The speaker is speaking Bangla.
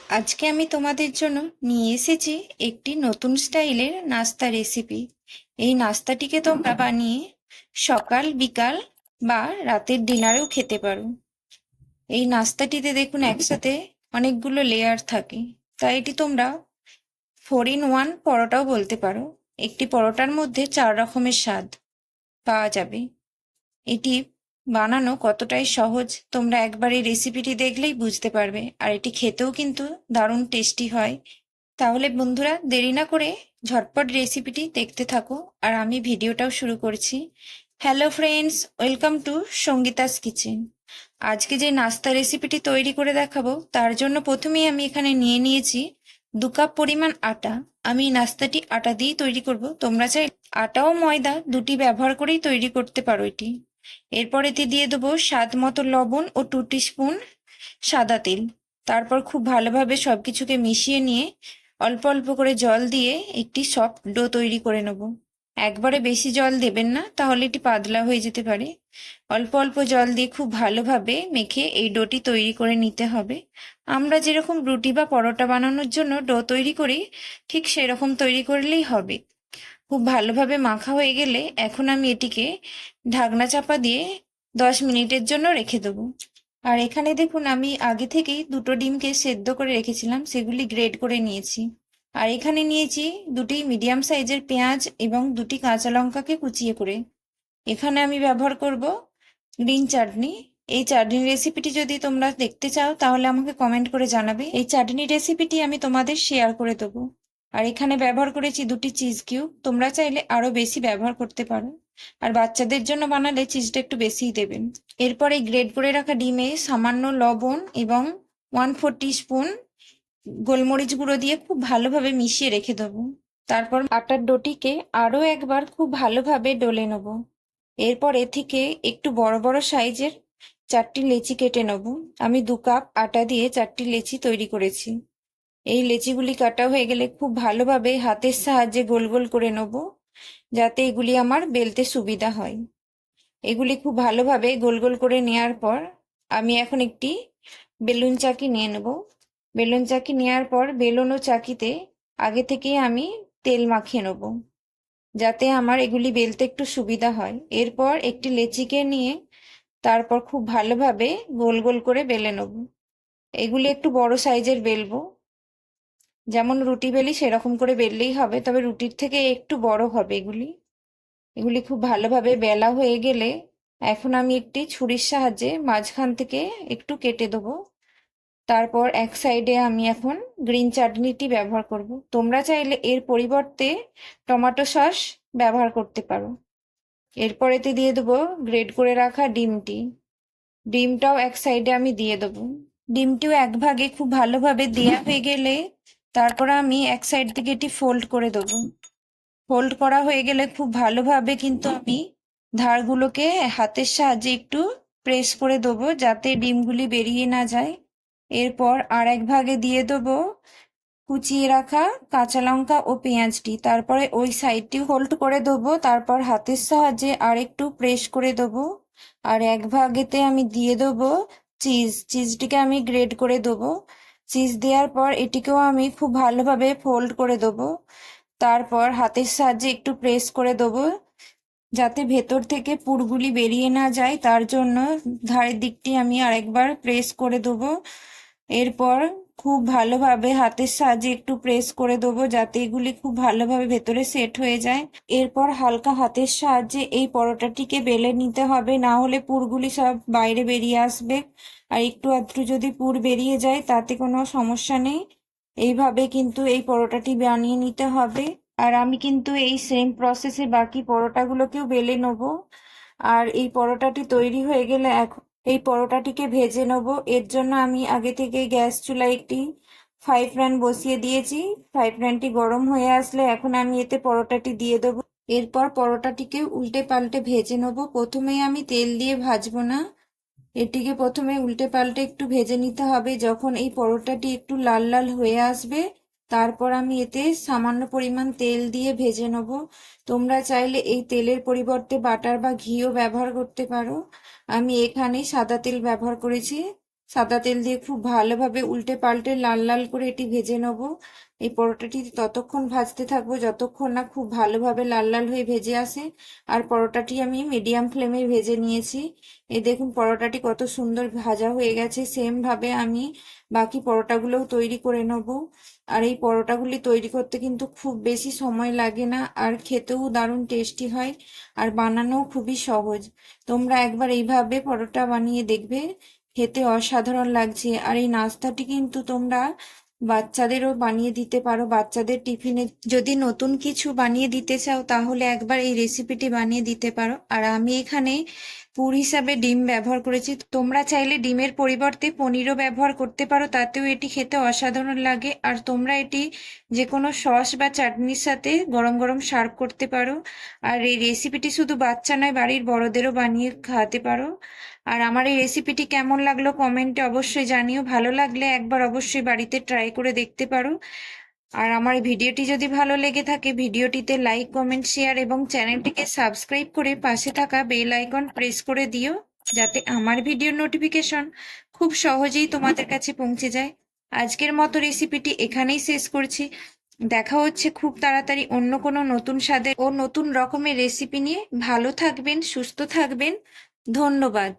আজকে আমি তোমাদের জন্য নিয়ে এসেছি একটি নতুন স্টাইলের নাস্তা রেসিপি। এই নাস্তাটিকে তোমরা বানিয়ে সকাল বিকাল বা রাতের ডিনারেও খেতে পারো। এই নাস্তাটিতে দেখুন একসাথে অনেকগুলো লেয়ার থাকে, তাই এটি তোমরা 4 in 1 পরোটাও বলতে পারো। একটি পরোটার মধ্যে 4 রকমের স্বাদ পাওয়া যাবে। এটি বানানো কতটাই সহজ তোমরা একবার এই রেসিপিটি দেখলেই বুঝতে পারবে, আর এটি খেতেও কিন্তু দারুণ টেস্টি হয়। তাহলে বন্ধুরা দেরি না করে ঝটপট রেসিপিটি দেখতে থাকো, আর আমি ভিডিওটাও শুরু করছি। Hello friends, welcome to Sangeeta's kitchen. আজকে যে নাস্তা রেসিপিটি তৈরি করে দেখাবো তার জন্য প্রথমেই আমি এখানে নিয়ে নিয়েছি 2 কাপ পরিমাণ আটা। আমি নাস্তাটি আটা দিয়েই তৈরি করব, তোমরা চাই আটা ও ময়দা দুটি ব্যবহার করেই তৈরি করতে পারো এটি। এরপর এতে দিয়ে দেবো স্বাদ মতো লবণ ও 2 টিস্পুন সাদা তেল। তারপর খুব ভালোভাবে সবকিছুকে মিশিয়ে নিয়ে অল্প অল্প করে জল দিয়ে একটি সফট ডো তৈরি করে নেব। একবারে বেশি জল দেবেন না, তাহলে এটি পাতলা হয়ে যেতে পারে। অল্প অল্প জল দিয়ে খুব ভালোভাবে মেখে এই ডোটি তৈরি করে নিতে হবে। আমরা যেরকম রুটি বা পরোটা বানানোর জন্য ডো তৈরি করি, ঠিক সেরকম তৈরি করলেই হবে। খুব ভালোভাবে মাখা হয়ে গেলে এখন আমি এটিকে ঢাকনা চাপা দিয়ে 10 মিনিটের জন্য রেখে দেবো। আর এখানে দেখুন আমি আগে থেকেই 2টো ডিমকে সেদ্ধ করে রেখেছিলাম, সেগুলি গ্রেড করে নিয়েছি। আর এখানে নিয়েছি 2টি মিডিয়াম সাইজের পেঁয়াজ এবং 2টি কাঁচা লঙ্কাকে কুচিয়ে করে। এখানে আমি ব্যবহার করব গ্রিন চাটনি। এই চাটনি রেসিপিটি যদি তোমরা দেখতে চাও তাহলে আমাকে কমেন্ট করে জানাবে। এই চাটনি রেসিপিটি আমি তোমাদের শেয়ার করে দেবো। আর এখানে ব্যবহার করেছি 2টি চিজ কিউব, তোমরা চাইলে আরো বেশি ব্যবহার করতে পারো। আর বাচ্চাদের জন্য বানালে চিজটা একটু বেশিই দেবেন। এরপর এই গ্রেড করে রাখা ডিমে সামান্য লবণ এবং 1/4 টিস্পুন গোলমরিচ গুঁড়ো দিয়ে খুব ভালোভাবে মিশিয়ে রেখে দেবো। তারপর আটার ডোটিকে আরো একবার খুব ভালোভাবে ডলে নেব। এরপর এ থেকে একটু বড় বড় সাইজের 4টি লেচি কেটে নেব। আমি 2 কাপ আটা দিয়ে 4টি লেচি তৈরি করেছি। এই লেচিগুলি কাটা হয়ে গেলে খুব ভালোভাবে হাতের সাহায্যে গোল গোল করে নেব, যাতে এগুলি আমার বেলতে সুবিধা হয়। এগুলি খুব ভালোভাবে গোল গোল করে নেওয়ার পর আমি এখন একটি বেলুন চাকি নিয়ে নেব। বেলুন চাকি নেওয়ার পর বেলুন ও চাকিতে আগে থেকেই আমি তেল মাখিয়ে নেব, যাতে আমার এগুলি বেলতে একটু সুবিধা হয়। এরপর একটি লেচিকে নিয়ে তারপর খুব ভালোভাবে গোল গোল করে বেলে নেব। এগুলি একটু বড় সাইজের বেলবো, যেমন রুটি বেলি সেরকম করে বেললেই হবে, তবে রুটির থেকে একটু বড় হবে এগুলি। এগুলি খুব ভালোভাবে বেলা হয়ে গেলে এখন আমি একটি ছুরির সাহায্যে মাঝখান থেকে একটু কেটে দেবো। তারপর এক সাইডে আমি এখন গ্রিন চাটনিটি ব্যবহার করব। তোমরা চাইলে এর পরিবর্তে টমেটো সস ব্যবহার করতে পারো। এরপর এতে দিয়ে দেবো গ্রেড করে রাখা ডিমটি। ডিমটাও এক সাইডে আমি দিয়ে দেবো। ডিমটিও এক ভাগে খুব ভালোভাবে দেওয়া হয়ে গেলে তারপর আমি এক সাইড থেকে এটি ফোল্ড করে দেবো। ফোল্ড করা হয়ে গেলে খুব ভালোভাবে কিন্তু আমি ধারগুলোকে হাতের সাহায্যে একটু প্রেস করে দেবো, যাতে ডিমগুলি বেরিয়ে না যায়। এরপর আর এক ভাগে দিয়ে দেবো কুচিয়ে রাখা কাঁচা লঙ্কা ও পেঁয়াজটি। তারপরে ওই সাইডটি ফোল্ড করে দেবো, তারপর হাতের সাহায্যে আর একটু প্রেস করে দেবো। আর এক ভাগেতে আমি দিয়ে দেবো চিজটিকে আমি গ্রেড করে দেবো। চিজ দেওয়ার পর এটিকেও আমি খুব ভালোভাবে ফোল্ড করে দেবো। তারপর হাতের সাহায্যে একটু প্রেস করে দেবো, যাতে ভেতর থেকে পুরগুলি বেরিয়ে না যায়, তার জন্য ধারের দিকটি আমি আরেকবার প্রেস করে দেবো। এরপর খুব ভালোভাবে হাতের সাহায্যে একটু প্রেস করে দেবো, যাতে এগুলি খুব ভালোভাবে ভেতরে সেট হয়ে যায়। এরপর হালকা হাতের সাহায্যে এই পরোটাটিকে বেলে নিতে হবে, না হলে পুরগুলি সব বাইরে বেরিয়ে আসবে। আর একটু আধটু যদি পুর বেরিয়ে যায় তাতে কোনো সমস্যা নেই। এইভাবে কিন্তু এই পরোটাটি বানিয়ে নিতে হবে। আর আমি কিন্তু এই সেম প্রসেসে বাকি পরোটাগুলোকেও বেলে নেব। আর এই পরোটাটি তৈরি হয়ে গেলে এখন এই পরোটাটিকে ভেজে নেব। এর জন্য আমি আগে থেকে গ্যাস চুলায় একটি ফ্রাই প্যান বসিয়ে দিয়েছি। ফ্রাই প্যানটি গরম হয়ে আসলে এখন আমি এতে পরোটাটি দিয়ে দেবো। এরপর পরোটাটিকে উল্টে পাল্টে ভেজে নেব। প্রথমেই আমি তেল দিয়ে ভাজবো না, এটিকে প্রথমে উল্টে পাল্টে একটু ভেজে নিতে হবে। যখন এই পরোটাটি একটু লাল লাল হয়ে আসবে তারপর আমি এতে সামান্য পরিমাণ তেল দিয়ে ভেজে নেব। তোমরা চাইলে এই তেলের পরিবর্তে বাটার বা ঘিও ব্যবহার করতে পারো। আমি এখানে সাদা তেল ব্যবহার করেছি। সাদা তেল দিয়ে খুব ভালোভাবে উল্টে পাল্টে লাল লাল করে এটি ভেজে নেব। এই পরোটাটি ততক্ষণ ভাজতে থাকবো যতক্ষণ না খুব ভালোভাবে লাল লাল হয়ে ভেজে আসে। আর পরোটাটি আমি মিডিয়াম ফ্লেমে ভেজে নিয়েছি। এই দেখুন পরোটাটি কত সুন্দর ভাজা হয়ে গেছে। সেম ভাবে আমি বাকি পরোটাগুলোও তৈরি করে নেব। আর এই পরোটাগুলি তৈরি করতে কিন্তু খুব বেশি সময় লাগে না, আর খেতেও দারুণ টেস্টি হয়, আর বানানোও খুবই সহজ। তোমরা একবার এইভাবে পরোটা বানিয়ে দেখবে, খেতে অসাধারণ লাগছে। আর এই নাস্তাটি কিন্তু তোমরা বাচ্চাদেরও বানিয়ে দিতে পারো। বাচ্চাদের টিফিনে যদি নতুন কিছু বানিয়ে দিতে চাও তাহলে একবার এই রেসিপিটি বানিয়ে দিতে পারো। আর আমি এখানে পুর হিসাবে ডিম ব্যবহার করেছি। তোমরা চাইলে ডিমের পরিবর্তে পনিরও ব্যবহার করতে পারো, তাতেও এটি খেতে অসাধারণ লাগে। আর তোমরা এটি যে কোনো সস বা চাটনির সাথে গরম গরম সার্ভ করতে পারো। আর এই রেসিপিটি শুধু বাচ্চা নয়, বাড়ির বড়দেরও বানিয়ে খাওয়াতে পারো। আর আমার এই রেসিপিটি কেমন লাগলো কমেন্টে অবশ্যই জানিও। ভালো লাগলে একবার অবশ্যই বাড়িতে ট্রাই করে দেখতে পারো। আর আমার ভিডিওটি যদি ভালো লেগে থাকে ভিডিওটিতে লাইক, কমেন্ট, শেয়ার এবং চ্যানেলটিকে সাবস্ক্রাইব করে পাশে থাকা বেল আইকন প্রেস করে দিও, যাতে আমার ভিডিওর নোটিফিকেশন খুব সহজেই তোমাদের কাছে পৌঁছে যায়। আজকের মতো রেসিপিটি এখানেই শেষ করছি। দেখা হচ্ছে খুব তাড়াতাড়ি অন্য কোনো নতুন স্বাদের ও নতুন রকমের রেসিপি নিয়ে। ভালো থাকবেন, সুস্থ থাকবেন। ধন্যবাদ।